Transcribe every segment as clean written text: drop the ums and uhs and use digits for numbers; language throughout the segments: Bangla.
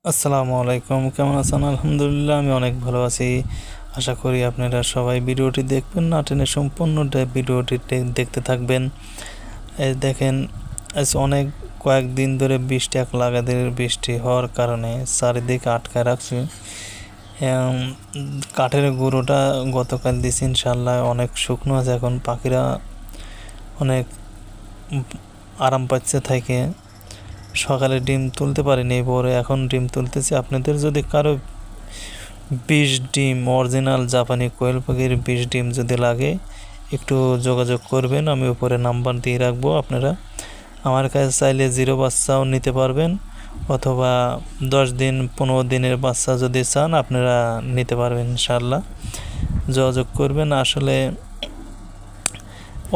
আসসালামু আলাইকুম, কেমন আছেন? আলহামদুলিল্লাহ আমি অনেক ভালো আছি। আশা করি আপনারা সবাই ভিডিওটি দেখবেন, না টেনে সম্পূর্ণ ভিডিওটি দেখতে থাকবেন। এই দেখেন, আজ কয়েকদিন ধরে বৃষ্টি এক লাগাতার বৃষ্টি হওয়ার কারণে চারিদিকে আটকায় রাখছি। কাঠের গুঁড়োটা গতকাল দিছি, ইনশাল্লাহ অনেক শুকনো আছে। এখন পাখিরা অনেক আরাম পাচ্ছে থাকে। সকালে ডিম তুলতে পারিনি, পরে এখন ডিম তুলতেছি। আপনাদের যদি কারো 20 ডিম অরিজিনাল জাপানি কোয়েল পাখির 20 ডিম যদি লাগে একটু যোগাযোগ করবেন, আমি উপরে নাম্বার দিয়ে রাখবো। আপনারা আমার কাছে চাইলে 0 বাচ্চাও নিতে পারবেন, অথবা 10 দিন 15 দিনের বাচ্চা যদি চান আপনারা নিতে পারবেন। ইনশাল্লাহ যোগাযোগ করবেন। আসলে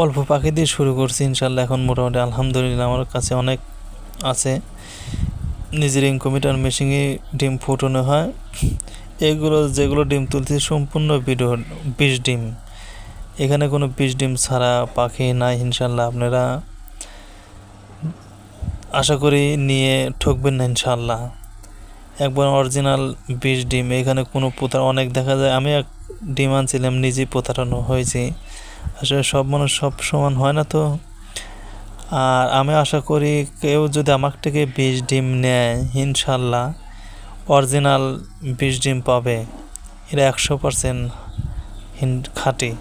অল্প পাখি দিয়ে শুরু করছি, ইনশাল্লাহ এখন মোটামুটি আলহামদুলিল্লাহ আমার কাছে অনেক আছে। নিজের ইনকিউবেটর মেশিনে ডিম ফুটানো হয়। যেগুলো ডিম তুলছি সম্পূর্ণ 20 ডিম, এখানে কোনো 20 ডিম ছাড়া পাখি নাই। ইনশাল্লাহ আপনারা আশা করি নিয়ে ঠকবেন না ইনশাল্লাহ। একবার অরিজিনাল 20 ডিম, এখানে কোনো অনেক দেখা যায়। আমি এক ডিম আনছিলাম, নিজেই প্রতারণা হয়েছি। আসলে সব মানুষ সব সমান হয় না তো। আর আমি আশা করি কেউ যদি আমার থেকে 20 ডিম নেয়, ইনশাল্লাহ অরিজিনাল 20 ডিম পাবে। এরা 100% খাঁটি,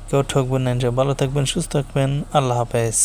কেউ ঠকবেন না। ভালো থাকবেন, সুস্থ থাকবেন। আল্লাহ হাফেজ।